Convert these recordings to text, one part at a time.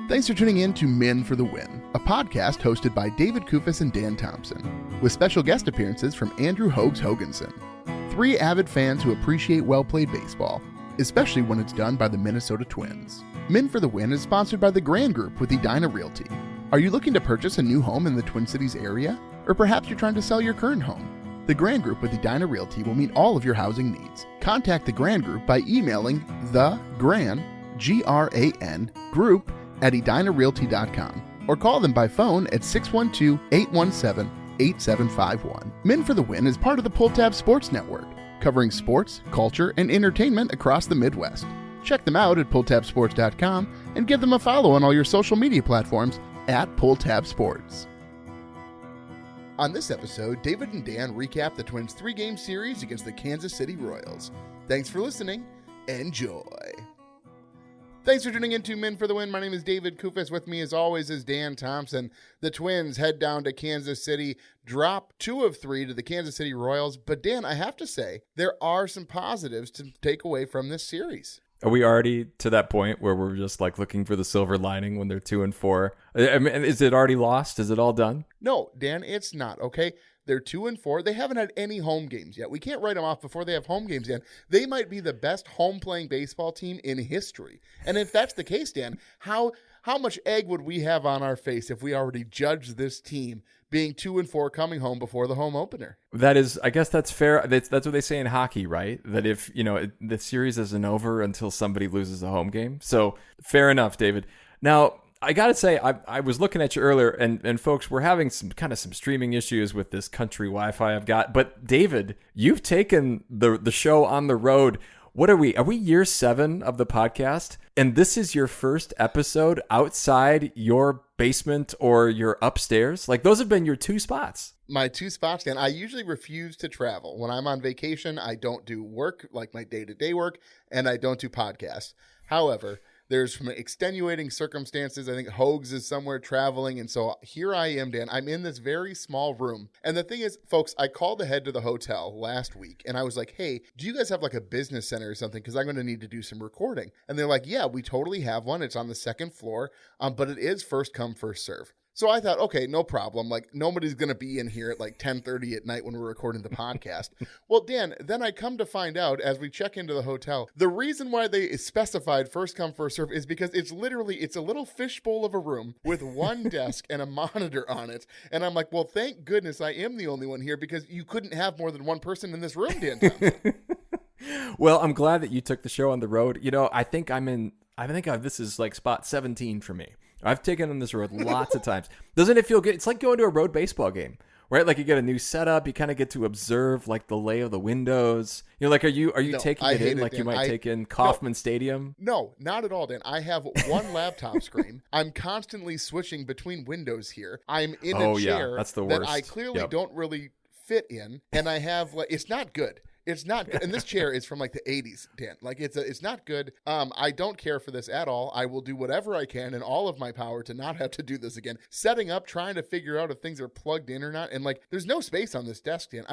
Thanks for tuning in to Men for the Win, a podcast hosted by David Kufis and Dan Thompson, with special guest appearances from Andrew Hoags Hoganson, three avid fans who appreciate well-played baseball, especially when it's done by the Minnesota Twins. Men for the Win is sponsored by the Grand Group with Edina Realty. Are you looking to purchase a new home in the Twin Cities area? Or perhaps you're trying to sell your current home? The Grand Group with Edina Realty will meet all of your housing needs. Contact the Grand Group by emailing thegran, G-R-A-N, group at edinarealty.com or call them by phone at 612-817-8751. Men for the Win is part of the Pulltab Sports Network, covering sports, culture, and entertainment across the Midwest. Check them out at pulltabsports.com and give them a follow on all your social media platforms at Pulltab Sports. On this episode, David and Dan recap the Twins' three-game series against the Kansas City Royals. Thanks for listening. Enjoy. Thanks for tuning in to Men for the Win. My name is David Kufis. With me, as always, is Dan Thompson. The Twins head down to Kansas City, drop 2 of 3 to the Kansas City Royals. But, Dan, I have to say, there are some positives to take away from this series. Are we already to that point where we're just like looking for the silver lining when they're 2-4? I mean, is it already lost? Is it all done? No, Dan, it's not, okay? They're 2-4. They haven't had any home games yet. We can't write them off before they have home games, Dan. They might be the best home-playing baseball team in history. And if that's the case, Dan, how much egg would we have on our face if we already judged this team being 2-4 coming home before the home opener? That is, I guess that's fair. That's what they say in hockey, right? That if, the series isn't over until somebody loses a home game. So fair enough, David. Now, I got to say, I was looking at you earlier, and folks, we're having some streaming issues with this country Wi-Fi I've got. But David, you've taken the show on the road. What are we? Are we year 7 of the podcast? And this is your first episode outside your basement or your upstairs? Like, those have been your 2 spots. My 2 spots, Dan. I usually refuse to travel. When I'm on vacation, I don't do work, like my day-to-day work, and I don't do podcasts. However, there's some extenuating circumstances. I think Hoags is somewhere traveling. And so here I am, Dan. I'm in this very small room. And the thing is, folks, I called ahead to the hotel last week and I was like, hey, do you guys have like a business center or something? Because I'm going to need to do some recording. And they're like, yeah, we totally have one. It's on the 2nd floor, but it is first come, first serve. So I thought, okay, no problem. Like, nobody's going to be in here at like 10:30 at night when we're recording the podcast. Well, Dan, then I come to find out as we check into the hotel, the reason why they specified first come, first serve is because it's a little fishbowl of a room with one desk and a monitor on it. And I'm like, well, thank goodness I am the only one here because you couldn't have more than one person in this room, Dan Thompson. Well, I'm glad that you took the show on the road. I think this is like spot 17 for me. I've taken on this road lots of times. Doesn't it feel good? It's like going to a road baseball game, right? Like you get a new setup. You kind of get to observe like the lay of the windows. Like, are you taking it in like Dan. You might take in Kaufman Stadium? No, not at all, Dan. I have one laptop screen. I'm constantly switching between windows here. I'm in a chair that's the worst. that I clearly don't really fit in. And I have it's not good. It's not good. And this chair is from like the 80s, Dan. Like it's not good. I don't care for this at all. I will do whatever I can in all of my power to not have to do this again. Setting up, trying to figure out if things are plugged in or not. And like, there's no space on this desk, Dan.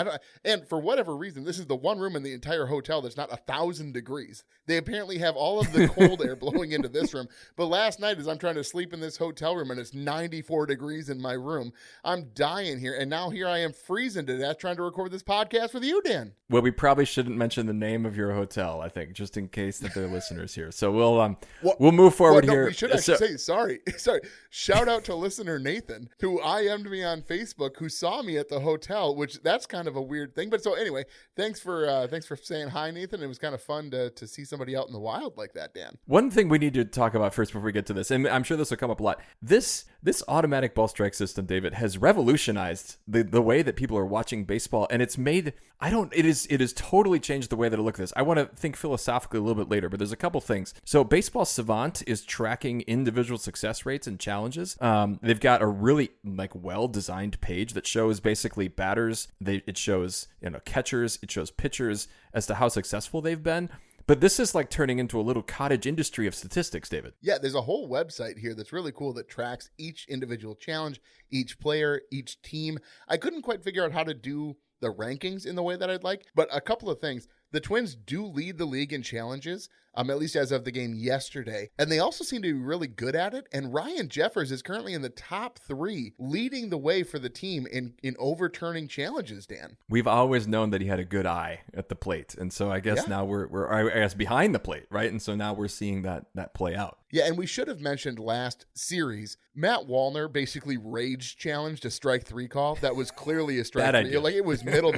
And for whatever reason, this is the one room in the entire hotel that's not 1,000 degrees. They apparently have all of the cold air blowing into this room. But last night, as I'm trying to sleep in this hotel room and it's 94 degrees in my room, I'm dying here. And now here I am freezing to death trying to record this podcast with you, Dan. Well, we probably shouldn't mention the name of your hotel, I think, just in case that there are listeners here. So we'll move forward here. We should actually say sorry. Shout out to listener Nathan, who IM'd me on Facebook, who saw me at the hotel, which that's kind of a weird thing. But so anyway, thanks for saying hi, Nathan. It was kind of fun to see somebody out in the wild like that, Dan. One thing we need to talk about first before we get to this, and I'm sure this will come up a lot. This automatic ball strike system, David, has revolutionized the way that people are watching baseball, and it's made it has totally changed the way that I look at this. I want to think philosophically a little bit later, but there's a couple things. So Baseball Savant is tracking individual success rates and challenges. They've got a really well-designed page that shows basically batters. It shows catchers. It shows pitchers as to how successful they've been. But this is like turning into a little cottage industry of statistics, David. Yeah, there's a whole website here that's really cool that tracks each individual challenge, each player, each team. I couldn't quite figure out how to do the rankings in the way that I'd like, but a couple of things. The Twins do lead the league in challenges. at least as of the game yesterday. And they also seem to be really good at it. And Ryan Jeffers is currently in the top 3, leading the way for the team in overturning challenges, Dan. We've always known that he had a good eye at the plate. And so I guess now we're I guess behind the plate, right? And so now we're seeing that play out. Yeah, and we should have mentioned last series, Matt Wallner basically rage challenged a strike 3 call that was clearly a strike 3. Like, it was middle,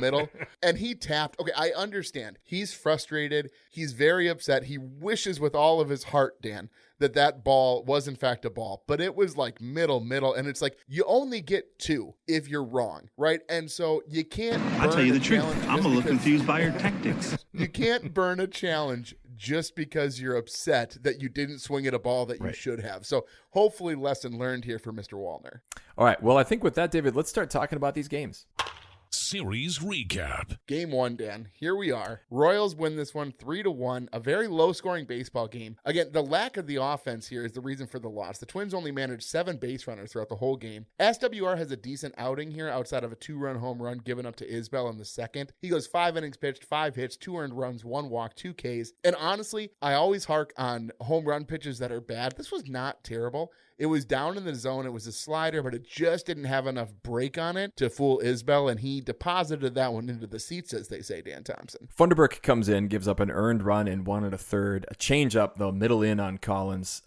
and he tapped. Okay, I understand. He's frustrated. He's very upset. He wishes with all of his heart, Dan, that ball was in fact a ball, but it was like middle, and it's like you only get 2 if you're wrong, right? And so you can't burn I'll tell you the truth. I'm a little because confused by your tactics. You can't burn a challenge just because you're upset that you didn't swing at a ball that you should have. So hopefully lesson learned here for Mr. Wallner. All right. Well, I think with that, David, let's start talking about these games. Series recap. Game 1, Dan. Here we are. Royals win this one 3-1. A very low-scoring baseball game. Again, the lack of the offense here is the reason for the loss. The Twins only managed 7 base runners throughout the whole game. SWR has a decent outing here outside of a 2-run home run given up to Isbell in the second. He goes 5 innings pitched, 5 hits, 2 earned runs, 1 walk, 2 Ks. And honestly, I always hark on home run pitches that are bad. This was not terrible. It was down in the zone. It was a slider, but it just didn't have enough break on it to fool Isbell, and he deposited that one into the seats, as they say, Dan Thompson. Funderburk comes in, gives up an earned run in 1 1/3, a changeup, though, middle in on Collins.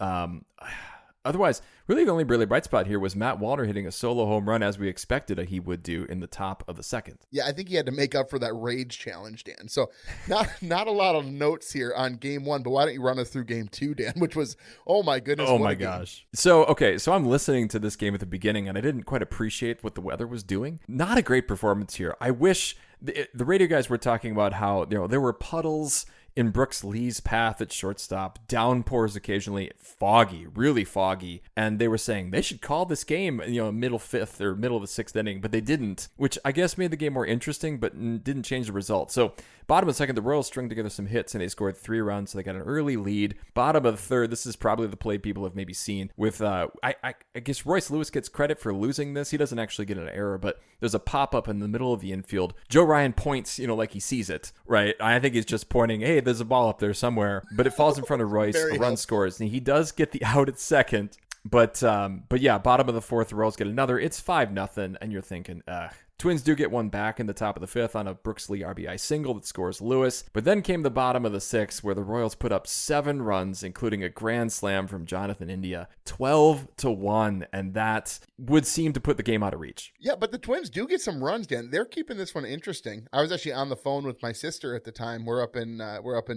Otherwise, really the only really bright spot here was Matt Wallner hitting a solo home run as we expected he would do in the top of the second. Yeah, I think he had to make up for that rage challenge, Dan. So not a lot of notes here on game 1, but why don't you run us through game 2, Dan, which was, oh my goodness. Oh my gosh. So I'm listening to this game at the beginning and I didn't quite appreciate what the weather was doing. Not a great performance here. I wish the radio guys were talking about how, there were puddles in Brooks Lee's path at shortstop, downpours occasionally, foggy, really foggy. And they were saying they should call this game, middle 5th or middle of the 6th inning, but they didn't, which I guess made the game more interesting, but didn't change the result. So bottom of the second, the Royals strung together some hits and they scored 3 runs. So they got an early lead. Bottom of the third, this is probably the play people have maybe seen with, I guess Royce Lewis gets credit for losing this. He doesn't actually get an error, but there's a pop-up in the middle of the infield. Joe Ryan points, like he sees it, right? I think he's just pointing, hey, there's a ball up there somewhere, but it falls in front of Royce. A run scores, and he does get the out at second. But yeah, bottom of the 4th, the Royals get another. It's 5-0, and you're thinking, Twins do get one back in the top of the 5th on a Brooks Lee RBI single that scores Lewis. But then came the bottom of the 6th, where the Royals put up 7 runs, including a grand slam from Jonathan India, 12-1, and that would seem to put the game out of reach. Yeah, but the Twins do get some runs, Dan. They're keeping this one interesting. I was actually on the phone with my sister at the time. We're up in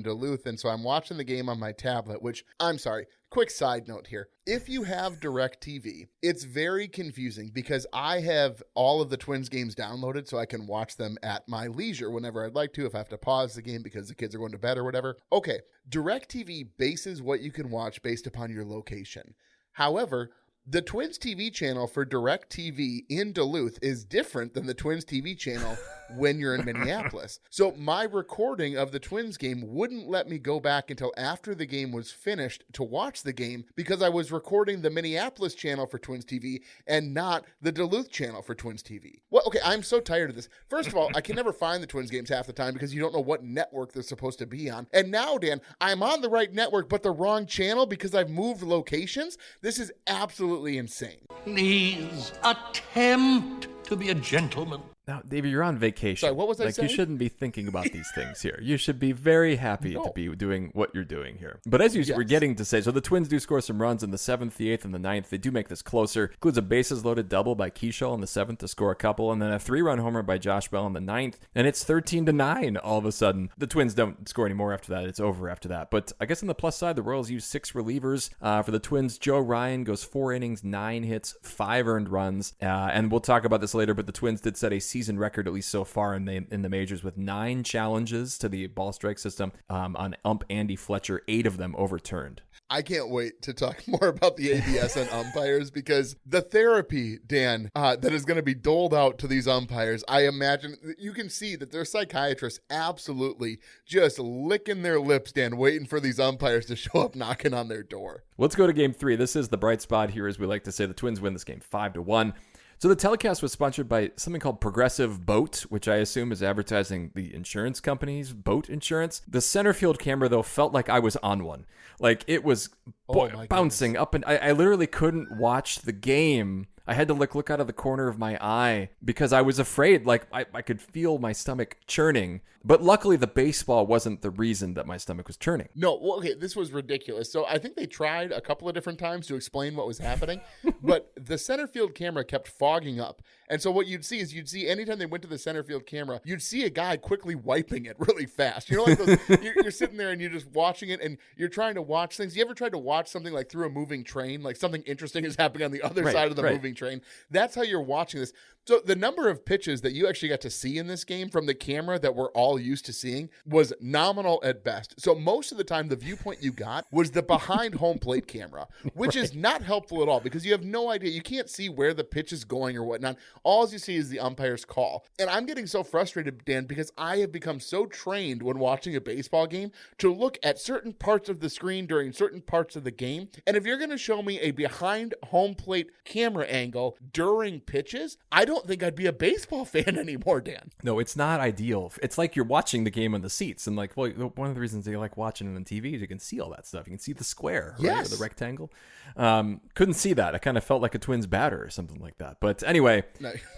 Duluth, and so I'm watching the game on my tablet, which, I'm sorry, quick side note here. If you have DirecTV, it's very confusing because I have all of the Twins games downloaded so I can watch them at my leisure whenever I'd like to, if I have to pause the game because the kids are going to bed or whatever. Okay, DirecTV bases what you can watch based upon your location. However, the Twins TV channel for DirecTV in Duluth is different than the Twins TV channel when you're in Minneapolis. So my recording of the Twins game wouldn't let me go back until after the game was finished to watch the game because I was recording the Minneapolis channel for Twins TV and not the Duluth channel for Twins TV. Well, okay, I'm so tired of this. First of all, I can never find the Twins games half the time because you don't know what network they're supposed to be on. And now, Dan, I'm on the right network but the wrong channel because I've moved locations. This is absolutely insane. Please attempt to be a gentleman. Now, Davey, you're on vacation. Sorry, what was I saying? You shouldn't be thinking about these things here. You should be very happy to be doing what you're doing here. But as you were getting to say, so the Twins do score some runs in the 7th, the 8th, and the 9th. They do make this closer. Includes a bases-loaded double by Keishel in the 7th to score a couple, and then a 3-run homer by Josh Bell in the 9th. And it's 13-9 all of a sudden. The Twins don't score any more after that. It's over after that. But I guess on the plus side, the Royals use 6 relievers. For the Twins, Joe Ryan goes 4 innings, 9 hits, 5 earned runs. And we'll talk about this later, but the Twins did set a season record, at least so far in the majors, with 9 challenges to the ball strike system on ump Andy Fletcher, 8 of them overturned. I can't wait to talk more about the ABS and umpires because the therapy, Dan, that is going to be doled out to these umpires, I imagine you can see that their psychiatrists absolutely just licking their lips, Dan, waiting for these umpires to show up knocking on their door. Let's go to game 3. This is the bright spot here, as we like to say. The Twins win this game 5-1. So the telecast was sponsored by something called Progressive Boat, which I assume is advertising the insurance company's boat insurance. The center field camera, though, felt like I was on one. Like it was bouncing up, and I literally couldn't watch the game. I had to look out of the corner of my eye because I was afraid. Like I could feel my stomach churning. But luckily, the baseball wasn't the reason that my stomach was churning. No, well, okay, this was ridiculous. So I think they tried a couple of different times to explain what was happening, but the center field camera kept fogging up. And so what you'd see anytime they went to the center field camera, you'd see a guy quickly wiping it really fast. You know, like those, you're sitting there and you're just watching it and you're trying to watch things. You ever tried to watch something like through a moving train, like something interesting is happening on the other side of the moving train? That's how you're watching this. So the number of pitches that you actually got to see in this game from the camera that we're all used to seeing was nominal at best. So most of the time, the viewpoint you got was the behind home plate camera, which is not helpful at all because you have no idea. You can't see where the pitch is going or whatnot. All you see is the umpire's call. And I'm getting so frustrated, Dan, because I have become so trained when watching a baseball game to look at certain parts of the screen during certain parts of the game. And if you're going to show me a behind home plate camera angle during pitches, I don't think I'd be a baseball fan anymore, Dan. No, it's not ideal. It's like you're watching the game on the seats. And like, well, one of the reasons they like watching it on TV is you can see all that stuff. You can see the square, right? Or the rectangle. Couldn't see that. I kind of felt like a Twins batter or something like that. But anyway,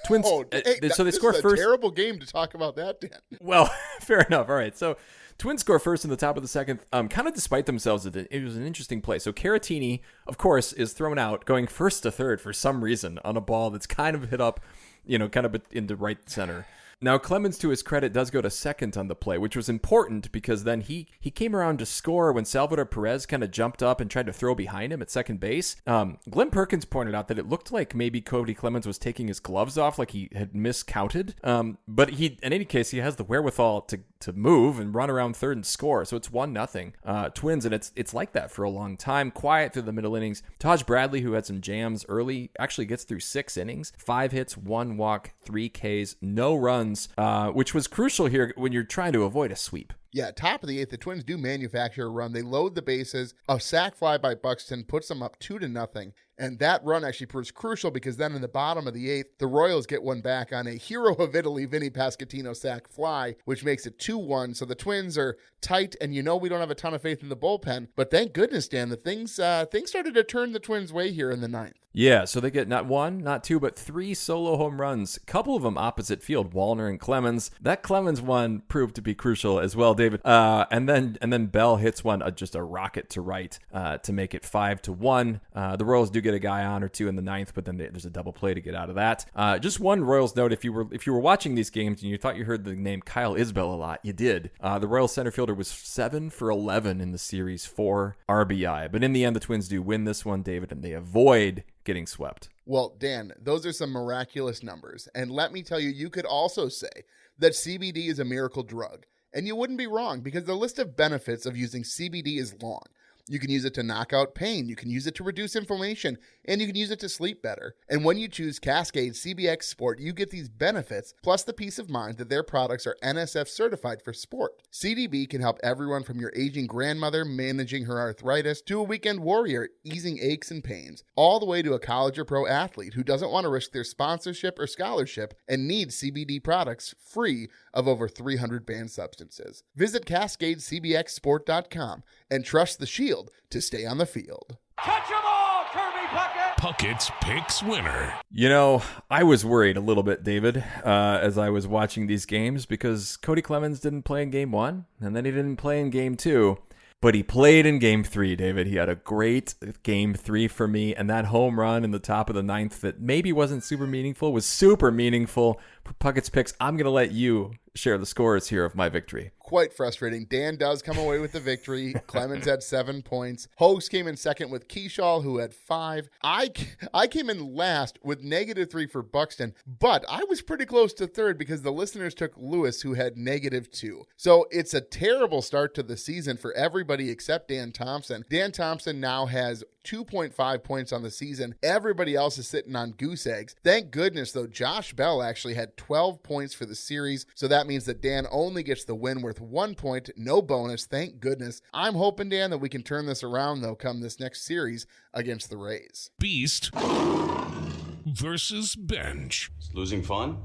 Twins. So they score first. Terrible game to talk about that, Dan. Well, fair enough. All right. So Twins score first in the top of the second, kind of despite themselves. It was an interesting play. So Caratini, of course, is thrown out going first to third for some reason on a ball that's kind of hit up, kind of into right center. Now, Clemens, to his credit, does go to second on the play, which was important because then he came around to score when Salvador Perez kind of jumped up and tried to throw behind him at second base. Glenn Perkins pointed out that it looked like maybe Cody Clemens was taking his gloves off, like he had miscounted. But in any case, he has the wherewithal to move and run around third and score. So it's 1-0 Twins, and it's like that for a long time. Quiet through the middle innings. Taj Bradley, who had some jams early, actually gets through 6 innings, 5 hits, 1 walk, 3 Ks, no runs. Which was crucial here when you're trying to avoid a sweep. Yeah, top of the 8th, the Twins do manufacture a run. They load the bases. A sac fly by Buxton puts them up 2-0. And that run actually proves crucial because then in the bottom of the 8th, the Royals get one back on a hero of Italy, Vinny Pasquantino sac fly, which makes it 2-1. So the Twins are tight, and we don't have a ton of faith in the bullpen. But thank goodness, Dan, the things started to turn the Twins' way here in the 9th. Yeah, so they get not 1, not 2, but 3 solo home runs. A couple of them opposite field, Wallner and Clemens. That Clemens one proved to be crucial as well, David. And then Bell hits one, just a rocket to right to make it 5-1. The Royals do get a guy on or two in the 9th, but then there's a double play to get out of that. Just one Royals note: if you were watching these games and you thought you heard the name Kyle Isbell a lot, you did. The Royals center fielder was 7 for 11 in the series for RBI, but in the end, the Twins do win this one, David, and they avoid getting swept. Well, Dan, those are some miraculous numbers, and let me tell you, you could also say that CBD is a miracle drug. And you wouldn't be wrong because the list of benefits of using CBD is long. You can use it to knock out pain, you can use it to reduce inflammation, and you can use it to sleep better. And when you choose Cascade CBX Sport, you get these benefits, plus the peace of mind that their products are NSF certified for sport. CDB can help everyone from your aging grandmother managing her arthritis to a weekend warrior easing aches and pains, all the way to a college or pro athlete who doesn't want to risk their sponsorship or scholarship and needs CBD products free of over 300 banned substances. Visit CascadeCBXSport.com and trust the Shield to stay on the field. Catch 'em all, Kirby Puckett! Puckett's Picks winner. I was worried a little bit, David, as I was watching these games because Cody Clemens didn't play in Game 1, and then he didn't play in Game 2. But he played in Game 3, David. He had a great Game 3 for me, and that home run in the top of the 9th that maybe wasn't super meaningful was super meaningful for Puckett's Picks. I'm going to let you share the scores here of my victory. Quite frustrating. Dan does come away with the victory. Clemens had 7 points. Hogs came in second with Keyshaw, who had 5. I came in last with -3 for Buxton, but I was pretty close to third because the listeners took Lewis, who had -2. So it's a terrible start to the season for everybody except Dan Thompson. Dan Thompson now has 2.5 points on the season. Everybody else is sitting on goose eggs. Thank goodness, though, Josh Bell actually had 12 points for the series, so that means that Dan only gets the win worth 1 point, no bonus, thank goodness. I'm hoping, Dan, that we can turn this around, though, come this next series against the Rays. Beast versus bench. Is losing fun?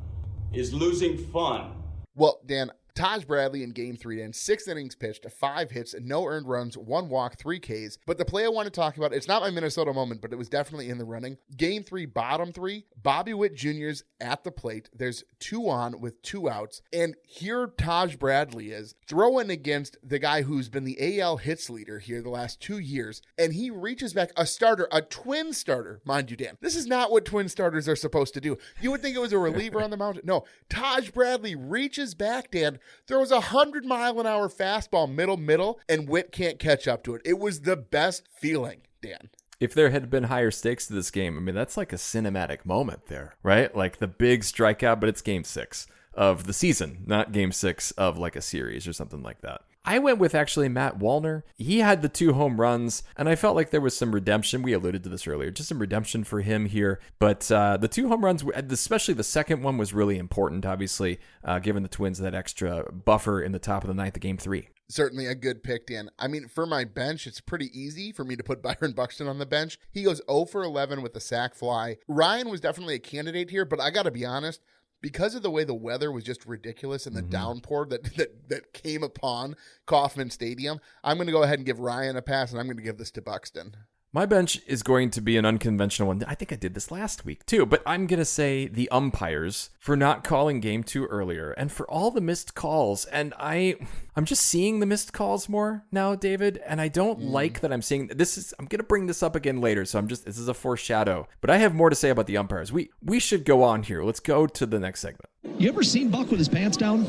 Is losing fun? Well, Dan, Taj Bradley in Game 3, Dan, 6 innings pitched, 5 hits, no earned runs, 1 walk, 3 Ks. But the play I want to talk about, it's not my Minnesota moment, but it was definitely in the running. Game 3, bottom 3, Bobby Witt Jr.'s at the plate. There's 2 on with 2 outs. And here Taj Bradley is throwing against the guy who's been the AL hits leader here the last 2 years. And he reaches back, a starter, a twin starter, mind you, Dan. This is not what twin starters are supposed to do. You would think it was a reliever on the mound. No, Taj Bradley reaches back, Dan, throws a 100-mile-an-hour fastball middle, and Witt can't catch up to it. It was the best feeling, Dan. If there had been higher stakes to this game, I mean, that's like a cinematic moment there, right? Like the big strikeout, but it's Game 6 of the season, not Game 6 of like a series or something like that. I went with actually Matt Wallner. He had the 2 home runs, and I felt like there was some redemption. We alluded to this earlier, just some redemption for him here. But the 2 home runs, especially the second one, was really important, obviously, given the Twins that extra buffer in the top of the ninth of Game 3. Certainly a good pick, Dan. I mean, for my bench, it's pretty easy for me to put Byron Buxton on the bench. He goes 0 for 11 with a sac fly. Ryan was definitely a candidate here, but I got to be honest, because of the way the weather was just ridiculous and the downpour that came upon Kaufman Stadium, I'm going to go ahead and give Ryan a pass, and I'm going to give this to Buxton. My bench is going to be an unconventional one. I think I did this last week too, but I'm going to say the umpires for not calling Game 2 earlier and for all the missed calls. And I'm just seeing the missed calls more now, David, and I don't like that I'm seeing this. I'm going to bring this up again later, so this is a foreshadow, but I have more to say about the umpires. We should go on here. Let's go to the next segment. You ever seen Buck with his pants down?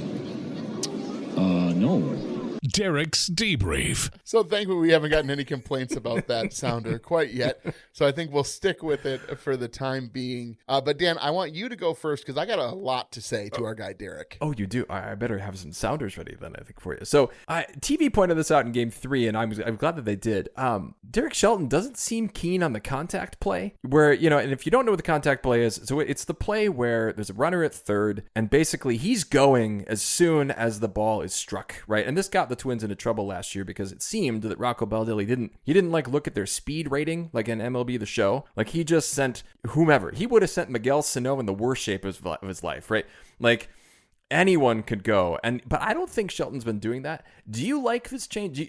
No. Derek's Debrief. So thankfully we haven't gotten any complaints about that sounder quite yet. So I think we'll stick with it for the time being. But Dan, I want you to go first because I got a lot to say to our guy Derek. Oh, you do? I better have some sounders ready then, I think, for you. So TV pointed this out in Game 3, and I'm glad that they did. Derek Shelton doesn't seem keen on the contact play where, and if you don't know what the contact play is, so it's the play where there's a runner at third, and basically he's going as soon as the ball is struck, right? And this got the Twins into trouble last year because it seemed that Rocco Baldelli didn't like look at their speed rating like in MLB The Show. Like he just sent whomever. He would have sent Miguel Sano in the worst shape of his life, right? Like anyone could go, but I don't think Shelton's been doing that. Do you like this change?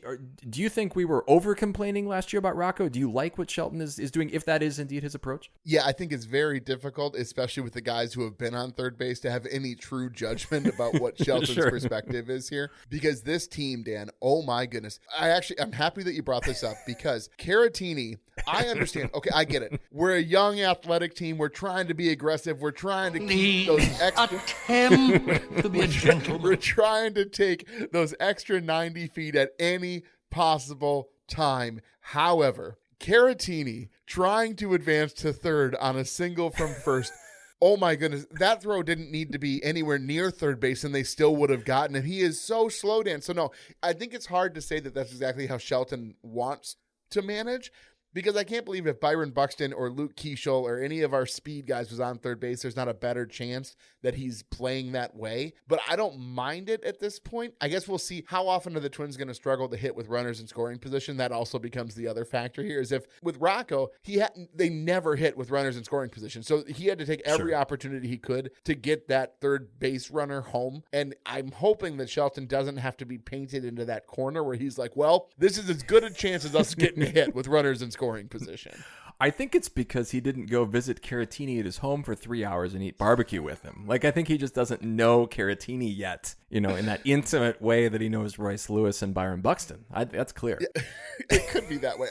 Do you think we were over complaining last year about Rocco? Do you like what Shelton is doing, if that is indeed his approach? Yeah, I think it's very difficult, especially with the guys who have been on third base, to have any true judgment about what Shelton's perspective is here. Because this team, Dan, oh my goodness. I'm happy that you brought this up because Caratini, I understand. Okay, I get it. We're a young athletic team. We're trying to be aggressive. We're trying to keep those extra... Attempt to be a gentleman. We're trying to take those extra 90 feet at any possible time. However, Caratini trying to advance to third on a single from first. Oh my goodness, that throw didn't need to be anywhere near third base and they still would have gotten it. He is so slow, Dan. So no, I think it's hard to say that that's exactly how Shelton wants to manage. Because I can't believe if Byron Buxton or Luke Keeschel or any of our speed guys was on third base, there's not a better chance that he's playing that way. But I don't mind it at this point. I guess we'll see how often are the Twins going to struggle to hit with runners in scoring position. That also becomes the other factor here is if with Rocco, they never hit with runners in scoring position. So he had to take every opportunity he could to get that third base runner home. And I'm hoping that Shelton doesn't have to be painted into that corner where he's like, well, this is as good a chance as us getting hit with runners in scoring position. I think it's because he didn't go visit Caratini at his home for 3 hours and eat barbecue with him. Like, I think he just doesn't know Caratini yet, in that intimate way that he knows Royce Lewis and Byron Buxton. That's clear. Yeah, it could be that way.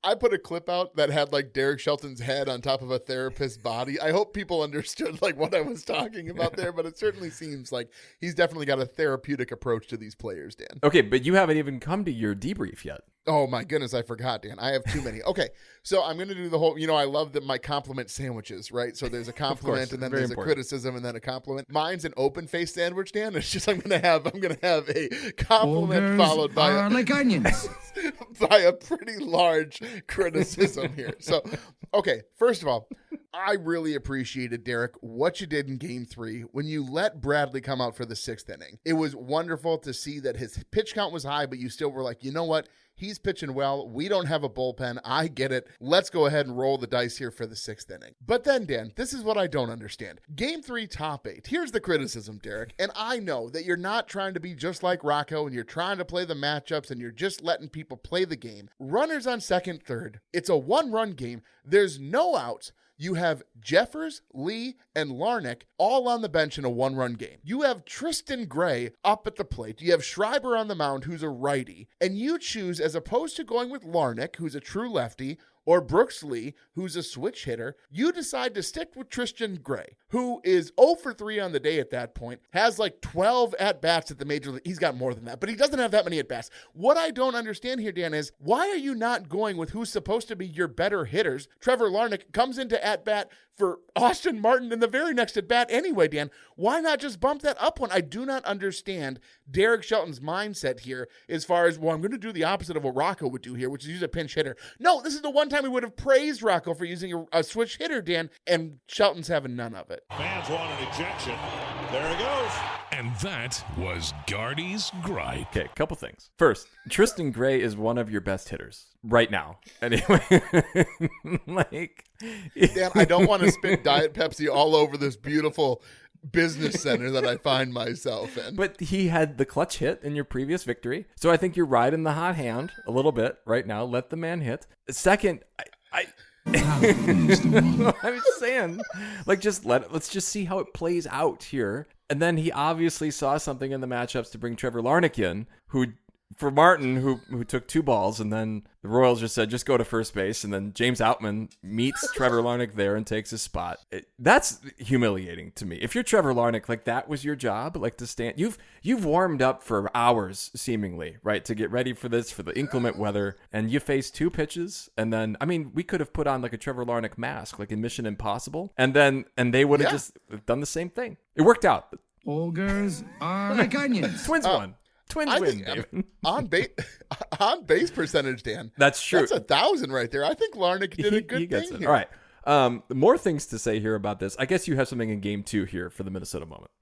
I put a clip out that had like Derek Shelton's head on top of a therapist's body. I hope people understood like what I was talking about there, but it certainly seems like he's definitely got a therapeutic approach to these players, Dan. Okay, but you haven't even come to your debrief yet. Oh my goodness, I forgot, Dan. I have too many. Okay, so I'm going to do the whole, I love my compliment sandwiches, right? So there's a compliment and then there's a criticism and then a compliment. Mine's an open face sandwich, Dan. It's just I'm going to have a compliment followed by like onions. by a pretty large criticism here. So, okay, first of all, I really appreciated, Derek, what you did in Game 3 when you let Bradley come out for the 6th inning. It was wonderful to see that his pitch count was high, but you still were like, you know what? He's pitching well. We don't have a bullpen. I get it. Let's go ahead and roll the dice here for the 6th inning. But then, Dan, this is what I don't understand. Game 3, top 8. Here's the criticism, Derek. And I know that you're not trying to be just like Rocco and you're trying to play the matchups and you're just letting people play the game. Runners on second, third. It's a one-run game. There's no outs. You have Jeffers, Lee, and Larnach all on the bench in a one-run game. You have Tristan Gray up at the plate. You have Schreiber on the mound, who's a righty. And you choose, as opposed to going with Larnach, who's a true lefty, or Brooks Lee, who's a switch hitter, you decide to stick with Tristan Gray, who is 0 for 3 on the day at that point, has like 12 at-bats at the major league. He's got more than that, but he doesn't have that many at-bats. What I don't understand here, Dan, is why are you not going with who's supposed to be your better hitters? Trevor Larnach comes into at-bat for Austin Martin in the very next at-bat anyway, Dan. Why not just bump that up one? I do not understand Derek Shelton's mindset here as far as, well, I'm going to do the opposite of what Rocco would do here, which is use a pinch hitter. No, this is the one time we would have praised Rocco for using a switch hitter, Dan, and Shelton's having none of it. Fans want an ejection. There he goes. And that was Gardy's gripe. Okay, couple things. First, Tristan Gray is one of your best hitters right now. Anyway, Dan, I don't want to spit Diet Pepsi all over this beautiful business center that I find myself in. But he had the clutch hit in your previous victory. So I think you're riding the hot hand a little bit right now. Let the man hit. Second, I'm just saying, like, let's just see how it plays out here. And then he obviously saw something in the matchups to bring Trevor Larnach in, for Martin, who took 2 balls, and then the Royals just said, just go to first base, and then James Outman meets Trevor Larnach there and takes his spot. That's humiliating to me. If you're Trevor Larnach, like, that was your job, like, to stand. You've warmed up for hours, seemingly, right, to get ready for this, for the inclement weather, and you face 2 pitches, and then, I mean, we could have put on, like, a Trevor Larnach mask, like in Mission Impossible, and they would have just done the same thing. It worked out. Ogres are like onions. Twins won. Twins win, David. On base percentage, Dan. That's true. That's 1,000 right there. I think Larnach did a good thing here. All right. More things to say here about this. I guess you have something in Game 2 here for the Minnesota moment.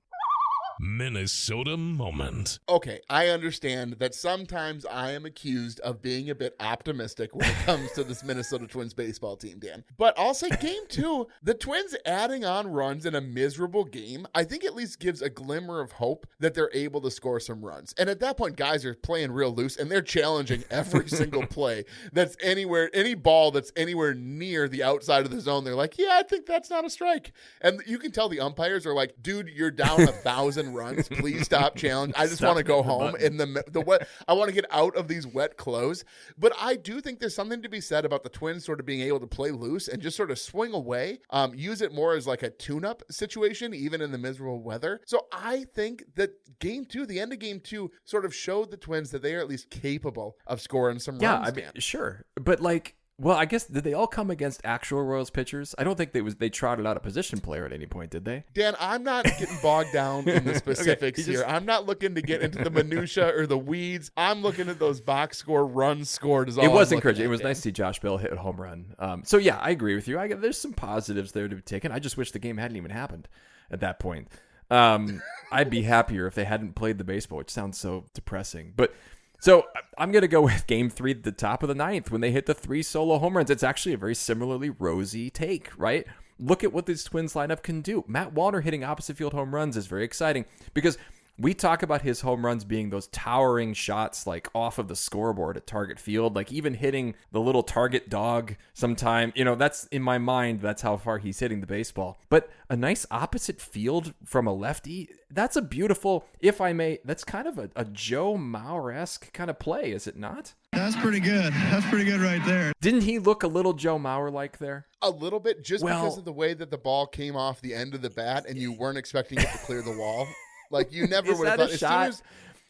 Minnesota moment. Okay, I understand that sometimes I am accused of being a bit optimistic when it comes to this Minnesota Twins baseball team, Dan. But I'll say Game 2, the Twins adding on runs in a miserable game, I think at least gives a glimmer of hope that they're able to score some runs. And at that point, guys are playing real loose, and they're challenging every single play that's anywhere, any ball that's anywhere near the outside of the zone. They're like, yeah, I think that's not a strike. And you can tell the umpires are like, dude, you're down 1,000 runs. Please stop challenge. I just want to go home in the wet. I want to get out of these wet clothes. But I do think there's something to be said about the Twins sort of being able to play loose and just sort of swing away, use it more as like a tune-up situation, even in the miserable weather. So I think that Game 2, the end of Game 2, sort of showed the Twins that they are at least capable of scoring some runs. Yeah, I mean, sure. But like, well, I guess, did they all come against actual Royals pitchers? I don't think they trotted out a position player at any point, did they? Dan, I'm not getting bogged down in the specifics here. I'm not looking to get into the minutia or the weeds. I'm looking at those box score, runs scored. It was encouraging. It was nice to see Josh Bell hit a home run. So yeah, I agree with you. There's some positives there to be taken. I just wish the game hadn't even happened at that point. I'd be happier if they hadn't played the baseball, which sounds so depressing. But so I'm going to go with Game 3 at the top of the 9th when they hit the 3 solo home runs. It's actually a very similarly rosy take, right? Look at what this Twins lineup can do. Matt Wallner hitting opposite field home runs is very exciting because we talk about his home runs being those towering shots like off of the scoreboard at target field, like even hitting the little target dog sometime. You know, that's in my mind, that's how far he's hitting the baseball. But a nice opposite field from a lefty, that's a beautiful, if I may, that's kind of a Joe Mauer-esque kind of play, is it not? That's pretty good. That's pretty good right there. Didn't he look a little Joe Mauer-like there? A little bit, just because of the way that the ball came off the end of the bat and you weren't expecting it to clear the wall. Like, you never would have thought.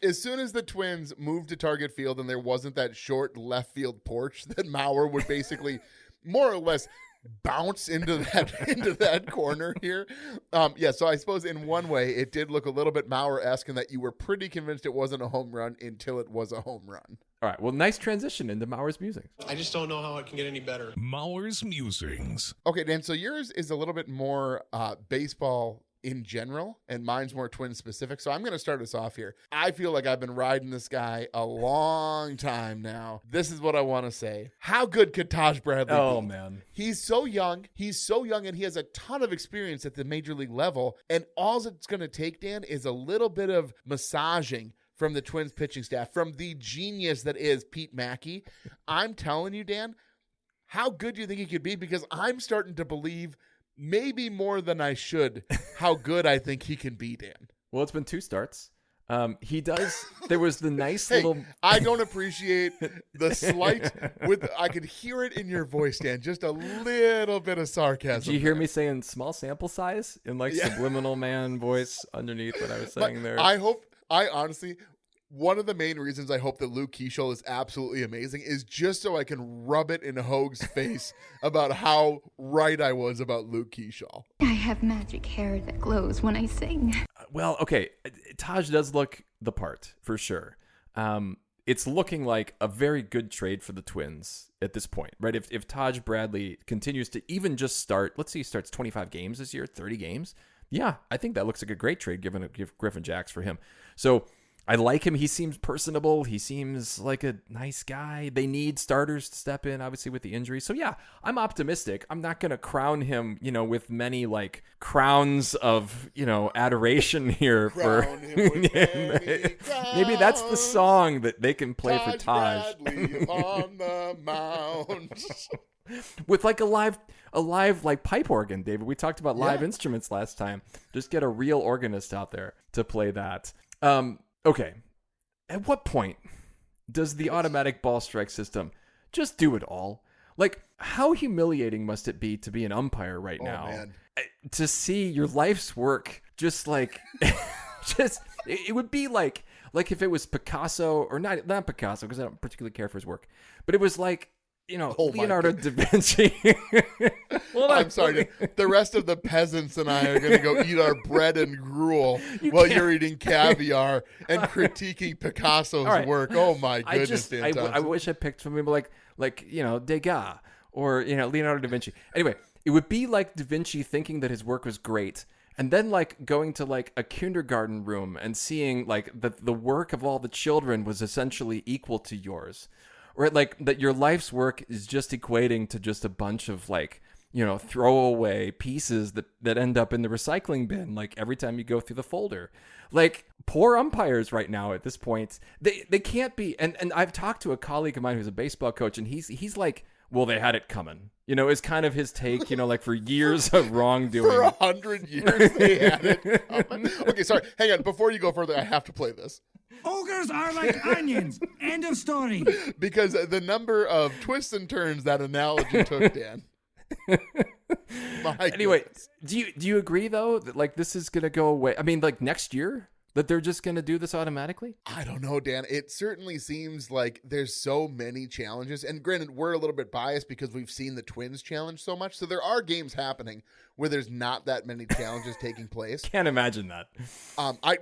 As soon as the Twins moved to target field and there wasn't that short left field porch, that Mauer would basically more or less bounce into that corner here. So I suppose in one way it did look a little bit Mauer-esque in that you were pretty convinced it wasn't a home run until it was a home run. All right. Well, nice transition into Mauer's musings. I just don't know how it can get any better. Mauer's musings. Okay, Dan, so yours is a little bit more baseball in general, and mine's more Twins specific. So I'm going to start us off here. I feel like I've been riding this guy a long time now. This is what I want to say. How good could Taj Bradley be? Oh, man. He's so young, and he has a ton of experience at the major league level. And all it's going to take, Dan, is a little bit of massaging from the Twins pitching staff, from the genius that is Pete Mackey. I'm telling you, Dan, how good do you think he could be? Because I'm starting to believe, maybe more than I should, how good I think he can be, Dan. Well, it's been 2 starts. He does. There was the nice Hey, little. I don't appreciate the slight. I could hear it in your voice, Dan. Just a little bit of sarcasm. Did you hear me saying small sample size in like subliminal man voice underneath what I was saying there? I honestly, one of the main reasons I hope that Luke Keeschel is absolutely amazing is just so I can rub it in Hoag's face about how right I was about Luke Keeschel. I have magic hair that glows when I sing. Well, okay. Taj does look the part for sure. It's looking like a very good trade for the Twins at this point, right? If Taj Bradley continues to even just start, let's say he starts 25 games this year, 30 games. Yeah, I think that looks like a great trade given Griffin Jacks for him. So I like him. He seems personable. He seems like a nice guy. They need starters to step in, obviously, with the injury. So, yeah, I'm optimistic. I'm not going to crown him, with many, like, crowns of, adoration here. Crown him with many crowns. Maybe that's the song that they can play for Taj. Bradley on the mound. With, like, a live like pipe organ, David. We talked about live instruments last time. Just get a real organist out there to play that. Okay, at what point does the automatic ball strike system just do it all? Like, how humiliating must it be to be an umpire right now? Man. To see your life's work just like, it would be like if it was Picasso, or not Picasso, because I don't particularly care for his work, but it was like, Leonardo da Vinci. Well, I'm sorry. The rest of the peasants and I are going to go eat our bread and gruel while you're eating caviar and critiquing Picasso's work. Oh, my goodness, I wish I picked something like Degas or, Leonardo da Vinci. Anyway, it would be like da Vinci thinking that his work was great, and then like going to like a kindergarten room and seeing like the work of all the children was essentially equal to yours. Or like that your life's work is just equating to just a bunch of like, throwaway pieces that end up in the recycling bin, like every time you go through the folder. Like, poor umpires right now at this point, they can't be. And I've talked to a colleague of mine who's a baseball coach, and he's like, well, they had it coming. Is kind of his take, like for years of wrongdoing. For 100 years they had it coming. Okay, sorry. Hang on. Before you go further, I have to play this. Ogres are like onions. End of story. Because the number of twists and turns that analogy took, Dan. Anyway, do you agree though that like this is gonna go away? I mean, like next year that they're just gonna do this automatically? I don't know, Dan. It certainly seems like there's so many challenges, and granted, we're a little bit biased because we've seen the Twins challenge so much. So there are games happening where there's not that many challenges taking place. Can't imagine that.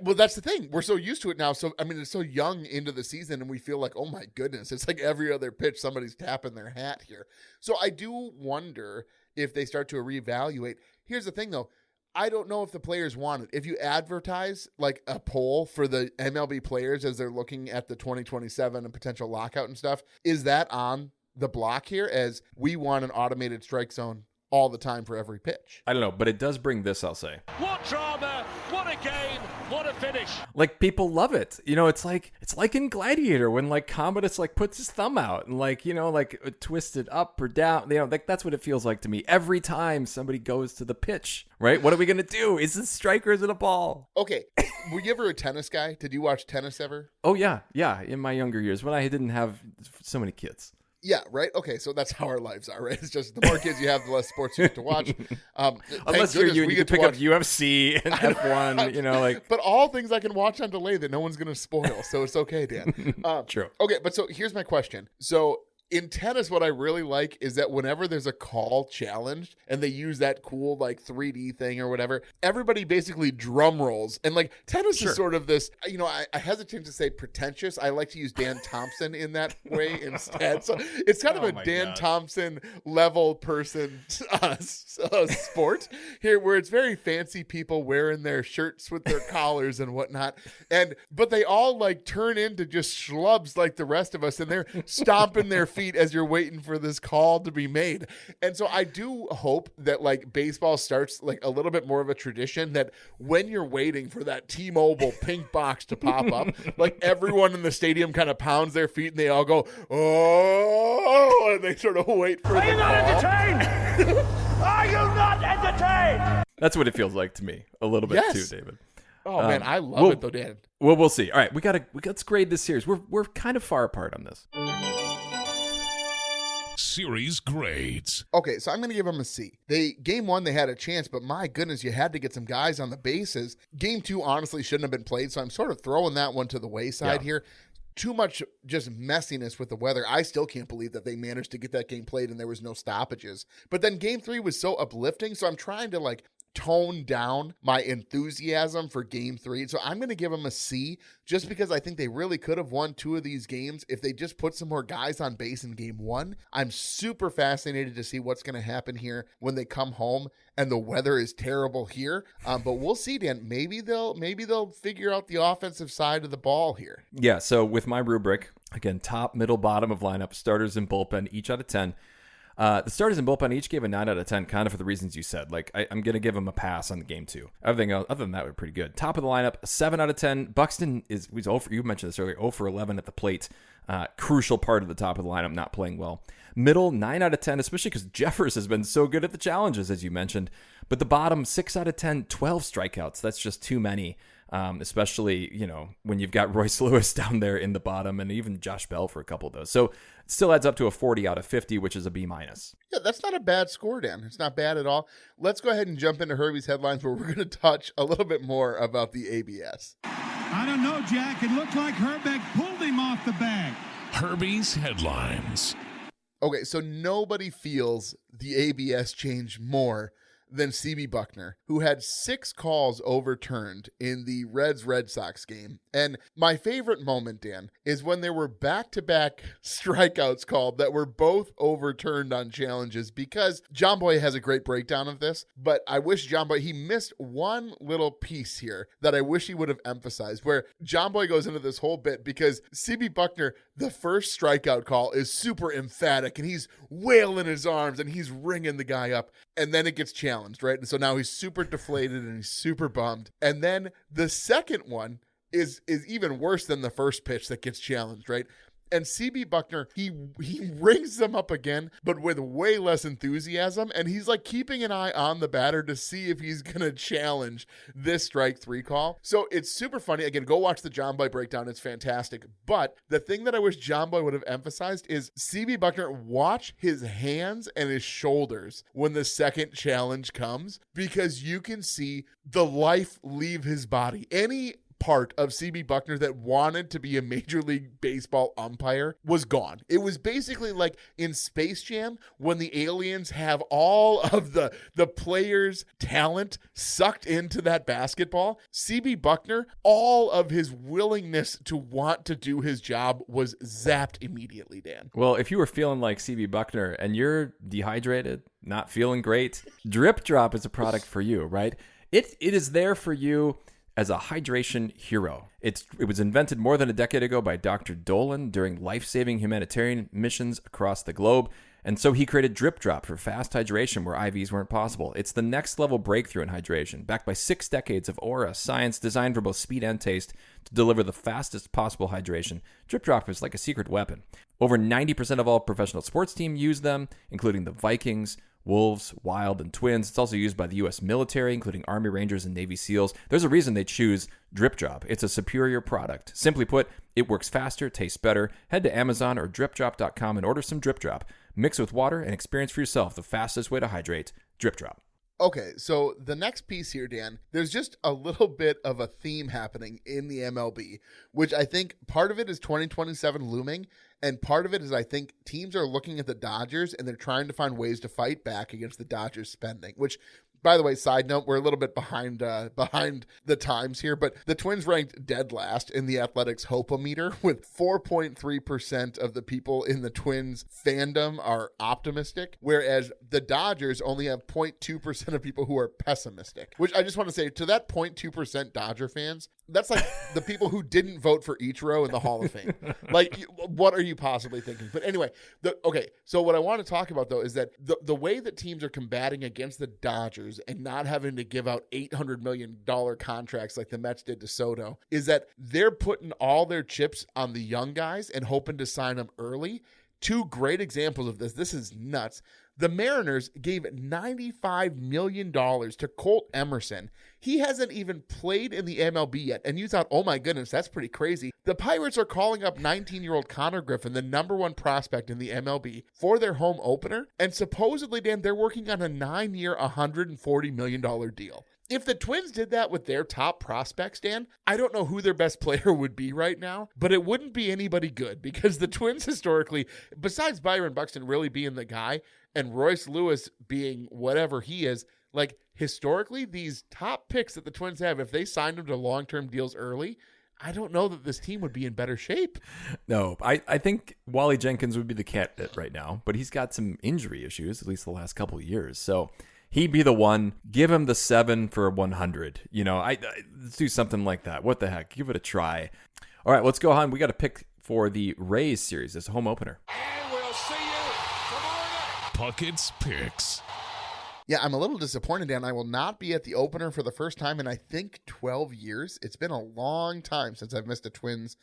Well, that's the thing. We're so used to it now. So I mean, it's so young into the season, and we feel like, oh my goodness, it's like every other pitch somebody's tapping their hat here. So I do wonder if they start to reevaluate. Here's the thing, though. I don't know if the players want it. If you advertise like a poll for the MLB players as they're looking at the 2027 and potential lockout and stuff, is that on the block here as we want an automated strike zone all the time for every pitch? I don't know, but it does bring this, I'll say. What drama, what a game, what a finish. Like, people love it. It's like in Gladiator when like Commodus like puts his thumb out and like, like twisted up or down. Like that's what it feels like to me every time somebody goes to the pitch, right? What are we going to do? Is it a strike or is it a ball? Okay. Were you ever a tennis guy? Did you watch tennis ever? Oh, yeah. Yeah. In my younger years when I didn't have so many kids. Yeah, right? Okay, so that's how our lives are, right? It's just the more kids you have, the less sports you have to watch. Unless you're you can pick up UFC and F1, But all things I can watch on delay that no one's going to spoil, so it's okay, Dan. True. Okay, but so here's my question. So In tennis, what I really like is that whenever there's a call challenged and they use that cool like 3D thing or whatever, everybody basically drum rolls. And like tennis is sort of this, you know, I hesitate to say pretentious. I like to use Dan Thompson in that way instead. So it's kind of a Dan Thompson level person sport here, where it's very fancy people wearing their shirts with their collars and whatnot. But they all like turn into just schlubs like the rest of us, and they're stomping their feet as you're waiting for this call to be made. And so I do hope that like baseball starts like a little bit more of a tradition that when you're waiting for that T-Mobile pink box to pop up, like everyone in the stadium kind of pounds their feet and they all go, oh, and they sort of wait for the call. Are you not entertained? Are you not entertained? That's what it feels like to me a little bit too, David. Oh man, I love it though, Dan. Well, we'll see. All right, let's grade this series. We're kind of far apart on this. Series grades. Okay, so I'm going to give them a C. Game 1, they had a chance, but my goodness, you had to get some guys on the bases. Game 2, honestly, shouldn't have been played, so I'm sort of throwing that one to the wayside here. Too much just messiness with the weather. I still can't believe that they managed to get that game played and there was no stoppages. But then Game 3 was so uplifting, so I'm trying to like tone down my enthusiasm for Game 3. So I'm going to give them a C just because I think they really could have won 2 of these games if they just put some more guys on base in Game 1. I'm super fascinated to see what's going to happen here when they come home and the weather is terrible here. But we'll see, Dan. Maybe they'll figure out the offensive side of the ball here. Yeah, so with my rubric, again, top, middle, bottom of lineup, starters and bullpen, each out of 10. The starters and bullpen each gave a 9 out of 10, kind of for the reasons you said. Like, I'm going to give them a pass on the Game 2. Everything else, other than that, we're pretty good. Top of the lineup, 7 out of 10. Buxton was 0 for, you mentioned this earlier, 0 for 11 at the plate. Crucial part of the top of the lineup, not playing well. Middle, 9 out of 10, especially because Jeffers has been so good at the challenges, as you mentioned. But the bottom, 6 out of 10, 12 strikeouts. That's just too many. Especially, you know, when you've got Royce Lewis down there in the bottom and even Josh Bell for a couple of those. So it still adds up to a 40 out of 50, which is a B-. Yeah, that's not a bad score, Dan. It's not bad at all. Let's go ahead and jump into Herbie's headlines where we're going to touch a little bit more about the ABS. I don't know, Jack. It looked like Herbeck pulled him off the bag. Herbie's headlines. Okay, so nobody feels the ABS change more than CB Buckner, who had 6 calls overturned in the Reds-Red Sox game. And my favorite moment, Dan, is when there were back-to-back strikeouts called that were both overturned on challenges, because John Boy has a great breakdown of this, but I wish John Boy, he missed one little piece here that I wish he would have emphasized, where John Boy goes into this whole bit because CB Buckner, the first strikeout call is super emphatic and he's wailing his arms and he's ringing the guy up, and then it gets challenged, right? And so now he's super deflated and he's super bummed. And then the second one is even worse than the first pitch that gets challenged, right? And CB Buckner, he rings them up again, but with way less enthusiasm. And he's like keeping an eye on the batter to see if he's going to challenge this strike 3 call. So it's super funny. Again, go watch the John Boy breakdown. It's fantastic. But the thing that I wish John Boy would have emphasized is CB Buckner, watch his hands and his shoulders when the second challenge comes, because you can see the life leave his body. Any part of CB Buckner that wanted to be a Major League Baseball umpire was gone. It was basically like in Space Jam when the aliens have all of the players' talent sucked into that basketball. CB Buckner, all of his willingness to want to do his job was zapped immediately, Dan. Well, if you were feeling like CB Buckner and you're dehydrated, not feeling great, Drip Drop is a product for you, right? It is there for you as a hydration hero. It was invented more than a decade ago by Dr. Dolan during life-saving humanitarian missions across the globe. And so he created Drip Drop for fast hydration where IVs weren't possible. It's the next level breakthrough in hydration, backed by 6 decades of aura science designed for both speed and taste to deliver the fastest possible hydration. Drip Drop is like a secret weapon. Over 90% of all professional sports teams use them, including the Vikings, Wolves, Wild, and Twins. It's also used by the U.S. military, including Army Rangers and Navy SEALs. There's a reason they choose Drip Drop. It's a superior product. Simply put, it works faster, tastes better. Head to Amazon or dripdrop.com and order some Drip Drop. Mix with water and experience for yourself the fastest way to hydrate. Drip Drop. Okay, so the next piece here, Dan, there's just a little bit of a theme happening in the MLB, which I think part of it is 2027 looming, and part of it is I think teams are looking at the Dodgers and they're trying to find ways to fight back against the Dodgers spending, which, by the way, side note, we're a little bit behind the times here, but the Twins ranked dead last in the Athletics Hope-O-Meter, with 4.3% of the people in the Twins fandom are optimistic, whereas the Dodgers only have 0.2% of people who are pessimistic, which I just want to say to that 0.2% Dodger fans, that's like the people who didn't vote for Ichiro in the Hall of Fame. Like, what are you possibly thinking? But anyway, so what I want to talk about, though, is that the way that teams are combating against the Dodgers and not having to give out $800 million contracts like the Mets did to Soto is that they're putting all their chips on the young guys and hoping to sign them early. Two great examples of this. This is nuts. The Mariners gave $95 million to Colt Emerson. He hasn't even played in the MLB yet. And you thought, oh my goodness, that's pretty crazy. The Pirates are calling up 19-year-old Connor Griffin, the number one prospect in the MLB, for their home opener. And supposedly, Dan, they're working on a 9-year, $140 million deal. If the Twins did that with their top prospects, Dan, I don't know who their best player would be right now, but it wouldn't be anybody good because the Twins historically, besides Byron Buxton really being the guy and Royce Lewis being whatever he is, like historically, these top picks that the Twins have, if they signed them to long-term deals early, I don't know that this team would be in better shape. No, I think Wally Jenkins would be the candidate right now, but he's got some injury issues, at least the last couple of years. So he'd be the one. Give him the 7 for 100. You know, let's do something like that. What the heck? Give it a try. All right, let's go on. We got a pick for the Rays series as a home opener. And we'll see you tomorrow night. Puckett's Picks. Yeah, I'm a little disappointed, Dan. I will not be at the opener for the first time in, I think, 12 years. It's been a long time since I've missed a Twins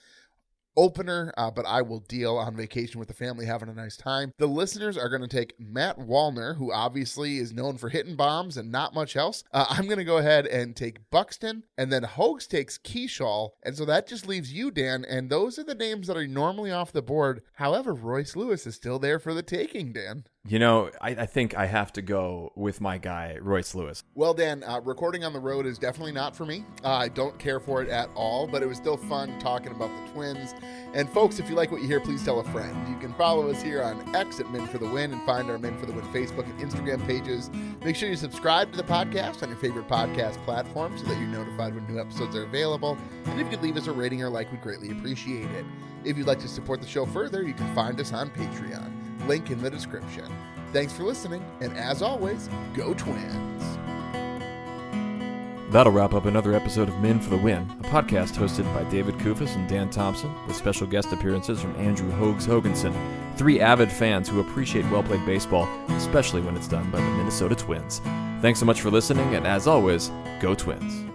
opener, but I will deal on vacation with the family, having a nice time. The listeners are going to take Matt Wallner, who obviously is known for hitting bombs and not much else. I'm going to go ahead and take Buxton, and then Hoax takes Keyshaw, and so that just leaves you, Dan, and those are the names that are normally off the board. However, Royce Lewis is still there for the taking, Dan. You know, I think I have to go with my guy, Royce Lewis. Well, Dan, recording on the road is definitely not for me. I don't care for it at all, but it was still fun talking about the Twins. And folks, if you like what you hear, please tell a friend. You can follow us here on X at Men for the Win and find our Men for the Win Facebook and Instagram pages. Make sure you subscribe to the podcast on your favorite podcast platform so that you're notified when new episodes are available. And if you could leave us a rating or like, we'd greatly appreciate it. If you'd like to support the show further, you can find us on Patreon. Link in the description. Thanks for listening, and as always, go Twins. That'll wrap up another episode of Men for the Win, a podcast hosted by David Kufis and Dan Thompson, with special guest appearances from Andrew Hoags Hoganson, 3 avid fans who appreciate well-played baseball, especially when it's done by the Minnesota Twins. Thanks so much for listening, and as always, go Twins.